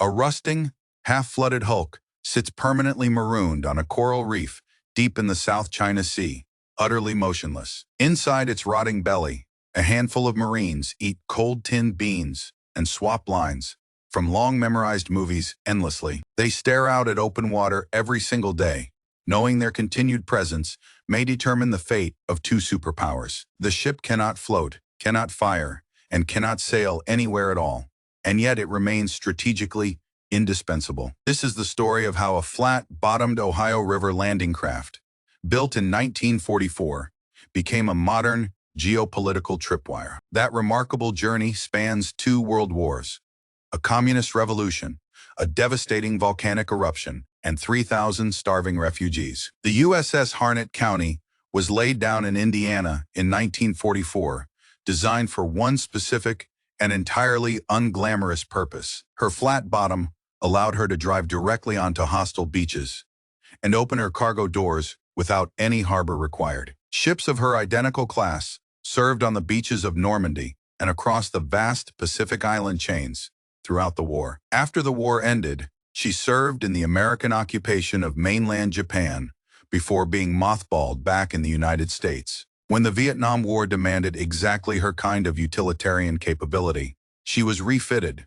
A rusting, half-flooded hulk sits permanently marooned on a coral reef deep in the South China Sea, utterly motionless. Inside its rotting belly, a handful of Marines eat cold tinned beans and swap lines from long memorized movies endlessly. They stare out at open water every single day, knowing their continued presence may determine the fate of two superpowers. The ship cannot float, cannot fire, and cannot sail anywhere at all, and yet it remains strategically indispensable. This is the story of how a flat-bottomed Ohio River landing craft, built in 1944, became a modern geopolitical tripwire. That remarkable journey spans 2 world wars, a communist revolution, a devastating volcanic eruption, and 3,000 starving refugees. The USS Harnett County was laid down in Indiana in 1944, designed for one specific and entirely unglamorous purpose. Her flat bottom allowed her to drive directly onto hostile beaches and open her cargo doors without any harbor required. Ships of her identical class served on the beaches of Normandy and across the vast Pacific island chains throughout the war. After the war ended, she served in the American occupation of mainland Japan before being mothballed back in the United States. When the Vietnam War demanded exactly her kind of utilitarian capability, she was refitted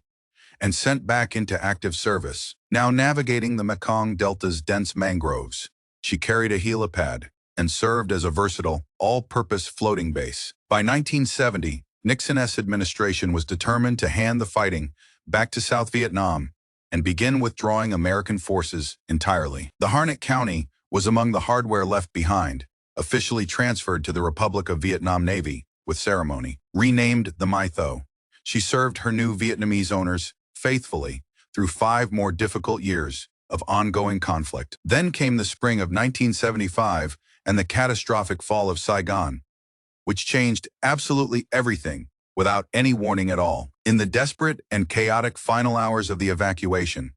and sent back into active service. Now navigating the Mekong Delta's dense mangroves, she carried a helipad and served as a versatile, all-purpose floating base. By 1970, Nixon's administration was determined to hand the fighting back to South Vietnam and begin withdrawing American forces entirely. The Harnett County was among the hardware left behind, officially transferred to the Republic of Vietnam Navy with ceremony. Renamed the My Tho, she served her new Vietnamese owners faithfully through 5 more difficult years of ongoing conflict. Then came the spring of 1975 and the catastrophic fall of Saigon, which changed absolutely everything without any warning at all. In the desperate and chaotic final hours of the evacuation,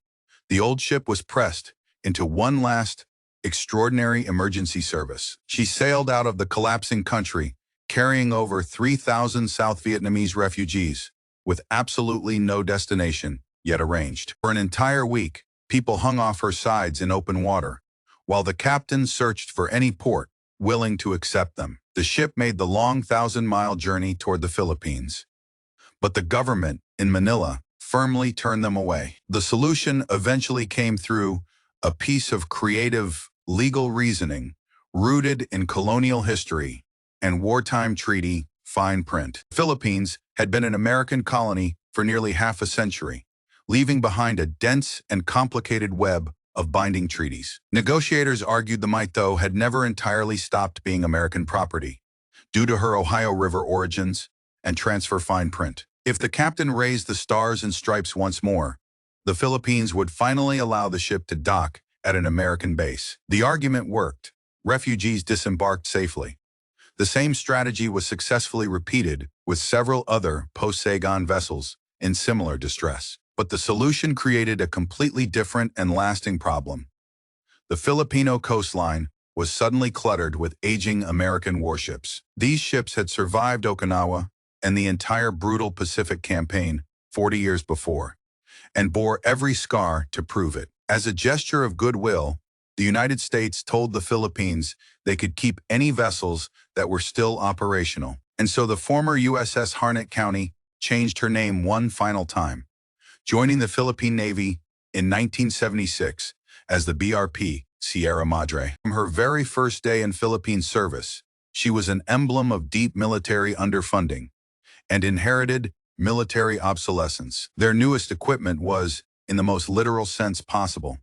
the old ship was pressed into one last extraordinary emergency service. She sailed out of the collapsing country, carrying over 3,000 South Vietnamese refugees, with absolutely no destination yet arranged. For an entire week, people hung off her sides in open water, while the captain searched for any port willing to accept them. The ship made the long 1,000-mile journey toward the Philippines, but the government in Manila firmly turned them away. The solution eventually came through a piece of creative legal reasoning rooted in colonial history and wartime treaty fine print. The Philippines had been an American colony for nearly half a century, leaving behind a dense and complicated web of binding treaties. Negotiators argued the My Tho had never entirely stopped being American property due to her Ohio River origins and transfer fine print. If the captain raised the stars and stripes once more, the Philippines would finally allow the ship to dock at an American base. The argument worked. Refugees disembarked safely. The same strategy was successfully repeated with several other post-Saigon vessels in similar distress. But the solution created a completely different and lasting problem. The Filipino coastline was suddenly cluttered with aging American warships. These ships had survived Okinawa and the entire brutal Pacific campaign 40 years before, and bore every scar to prove it. As a gesture of goodwill, the United States told the Philippines they could keep any vessels that were still operational. And so the former USS Harnett County changed her name one final time, joining the Philippine Navy in 1976 as the BRP Sierra Madre. From her very first day in Philippine service, she was an emblem of deep military underfunding and inherited military obsolescence. Their newest equipment was, in the most literal sense possible,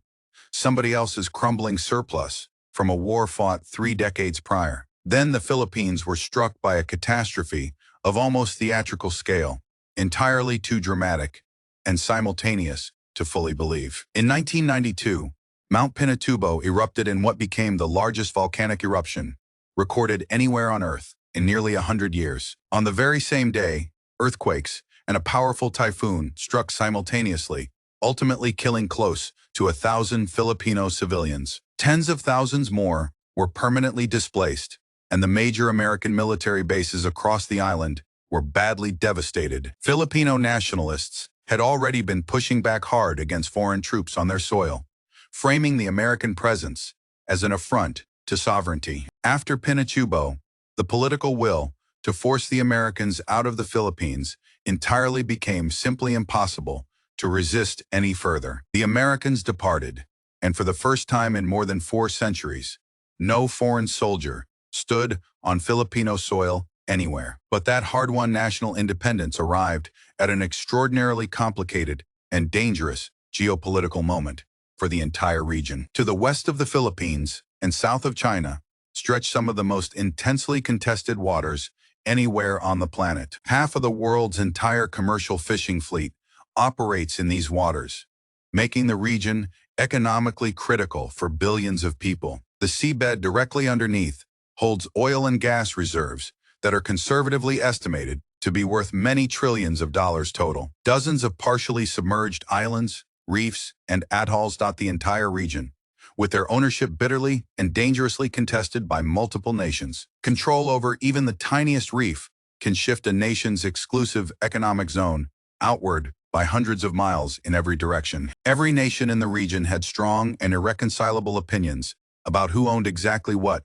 somebody else's crumbling surplus from a war fought 3 decades prior. Then the Philippines were struck by a catastrophe of almost theatrical scale, entirely too dramatic and simultaneous to fully believe. In 1992, Mount Pinatubo erupted in what became the largest volcanic eruption recorded anywhere on Earth in nearly 100 years. On the very same day, earthquakes and a powerful typhoon struck simultaneously, ultimately killing close to 1,000 Filipino civilians. Tens of thousands more were permanently displaced, and the major American military bases across the island were badly devastated. Filipino nationalists had already been pushing back hard against foreign troops on their soil, framing the American presence as an affront to sovereignty. After Pinatubo, the political will to force the Americans out of the Philippines entirely became simply impossible to resist any further. The Americans departed, and for the first time in more than 4 centuries, no foreign soldier stood on Filipino soil anywhere. But that hard-won national independence arrived at an extraordinarily complicated and dangerous geopolitical moment for the entire region. To the west of the Philippines and south of China stretch some of the most intensely contested waters anywhere on the planet. Half of the world's entire commercial fishing fleet operates in these waters, making the region economically critical for billions of people. The seabed directly underneath holds oil and gas reserves that are conservatively estimated to be worth many trillions of dollars total. Dozens of partially submerged islands, reefs, and atolls dot the entire region, with their ownership bitterly and dangerously contested by multiple nations. Control over even the tiniest reef can shift a nation's exclusive economic zone outward by hundreds of miles in every direction. Every nation in the region had strong and irreconcilable opinions about who owned exactly what,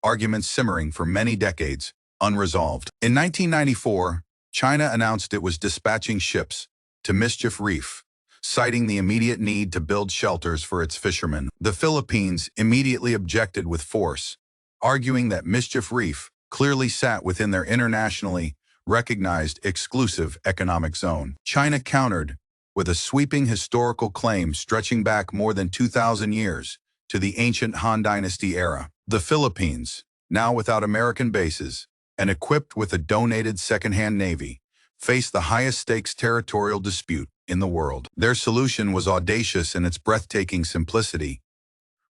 arguments simmering for many decades, unresolved. In 1994, China announced it was dispatching ships to Mischief Reef, citing the immediate need to build shelters for its fishermen. The Philippines immediately objected with force, arguing that Mischief Reef clearly sat within their internationally recognized exclusive economic zone. China countered with a sweeping historical claim stretching back more than 2,000 years to the ancient Han Dynasty era. The Philippines, now without American bases and equipped with a donated second-hand navy, faced the highest-stakes territorial dispute in the world. Their solution was audacious in its breathtaking simplicity.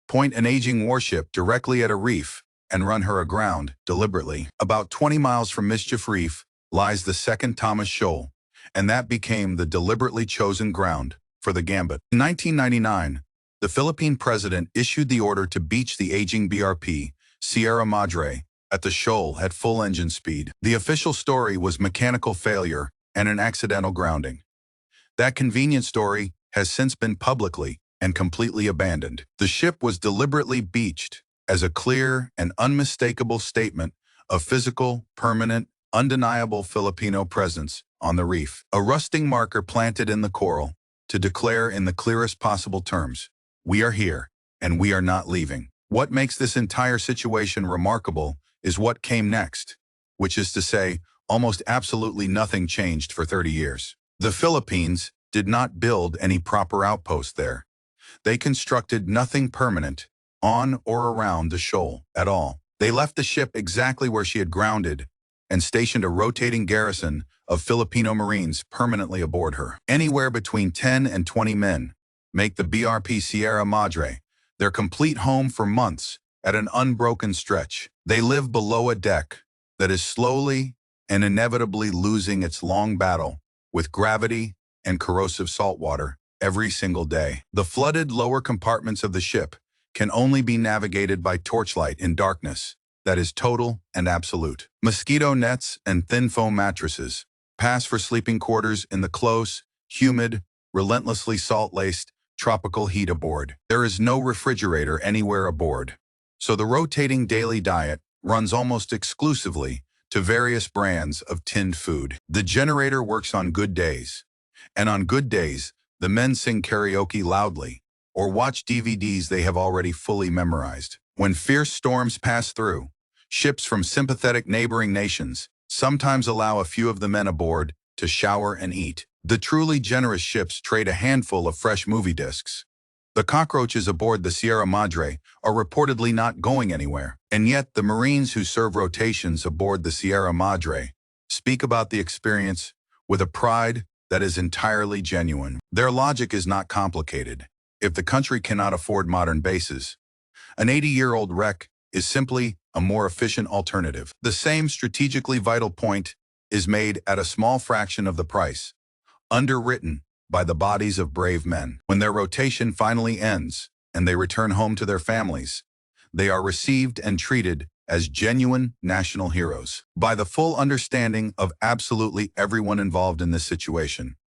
Point an aging warship directly at a reef and run her aground deliberately. About 20 miles from Mischief Reef lies the second Thomas Shoal, and that became the deliberately chosen ground for the gambit. In 1999, the Philippine president issued the order to beach the aging BRP Sierra Madre at the shoal at full engine speed. The official story was mechanical failure and an accidental grounding. That convenient story has since been publicly and completely abandoned. The ship was deliberately beached as a clear and unmistakable statement of physical, permanent, undeniable Filipino presence on the reef. A rusting marker planted in the coral to declare in the clearest possible terms, "We are here, and we are not leaving." What makes this entire situation remarkable is what came next, which is to say, almost absolutely nothing changed for 30 years. The Philippines did not build any proper outpost there. They constructed nothing permanent on or around the shoal at all. They left the ship exactly where she had grounded and stationed a rotating garrison of Filipino Marines permanently aboard her. Anywhere between 10 and 20 men make the BRP Sierra Madre their complete home for months at an unbroken stretch. They live below a deck that is slowly and inevitably losing its long battle with gravity and corrosive salt water every single day. The flooded lower compartments of the ship can only be navigated by torchlight in darkness that is total and absolute. Mosquito nets and thin foam mattresses pass for sleeping quarters in the close, humid, relentlessly salt-laced tropical heat aboard. There is no refrigerator anywhere aboard, so the rotating daily diet runs almost exclusively to various brands of tinned food. The generator works on good days, and on good days, the men sing karaoke loudly or watch DVDs they have already fully memorized. When fierce storms pass through, ships from sympathetic neighboring nations sometimes allow a few of the men aboard to shower and eat. The truly generous ships trade a handful of fresh movie discs. The cockroaches aboard the Sierra Madre are reportedly not going anywhere, and yet the Marines who serve rotations aboard the Sierra Madre speak about the experience with a pride that is entirely genuine. Their logic is not complicated. If the country cannot afford modern bases, an 80-year-old wreck is simply a more efficient alternative. The same strategically vital point is made at a small fraction of the price, underwritten by the bodies of brave men. When their rotation finally ends and they return home to their families, they are received and treated as genuine national heroes. By the full understanding of absolutely everyone involved in this situation,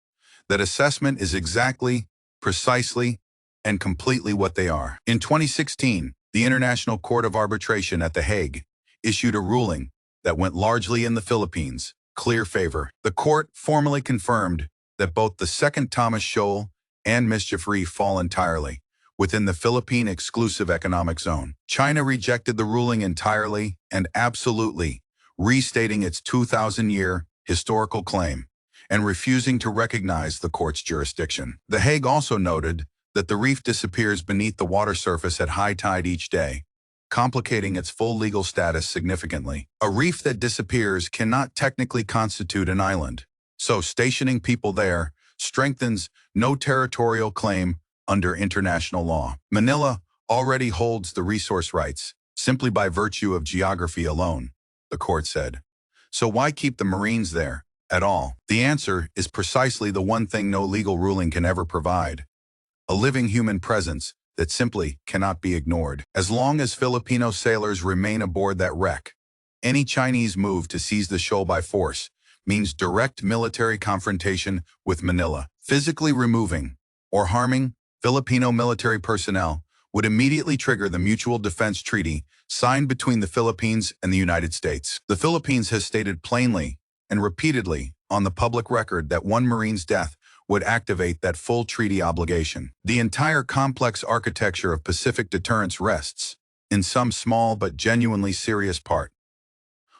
That assessment is exactly, precisely, and completely what they are. In 2016, the International Court of Arbitration at The Hague issued a ruling that went largely in the Philippines' clear favor. The court formally confirmed that both the Second Thomas Shoal and Mischief Reef fall entirely within the Philippine Exclusive Economic Zone. China rejected the ruling entirely and absolutely, restating its 2,000-year historical claim and refusing to recognize the court's jurisdiction. The Hague also noted that the reef disappears beneath the water surface at high tide each day, complicating its full legal status significantly. A reef that disappears cannot technically constitute an island, so stationing people there strengthens no territorial claim under international law. Manila already holds the resource rights simply by virtue of geography alone, the court said. So why keep the Marines there at all? The answer is precisely the one thing no legal ruling can ever provide: a living human presence that simply cannot be ignored. As long as Filipino sailors remain aboard that wreck, any Chinese move to seize the shoal by force means direct military confrontation with Manila. Physically removing or harming Filipino military personnel would immediately trigger the Mutual Defense Treaty signed between the Philippines and the United States. The Philippines has stated plainly and repeatedly on the public record that one Marine's death would activate that full treaty obligation. The entire complex architecture of Pacific deterrence rests, in some small but genuinely serious part,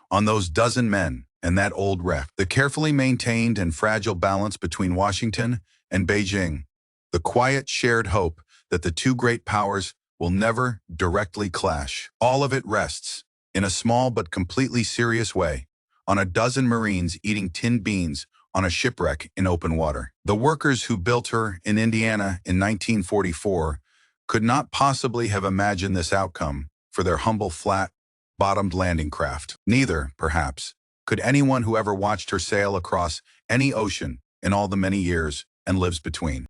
on those dozen men and that old wreck. The carefully maintained and fragile balance between Washington and Beijing, the quiet shared hope that the two great powers will never directly clash. All of it rests, in a small but completely serious way, on a dozen Marines eating tinned beans on a shipwreck in open water. The workers who built her in Indiana in 1944 could not possibly have imagined this outcome for their humble flat-bottomed landing craft. Neither, perhaps, could anyone who ever watched her sail across any ocean in all the many years and lives between.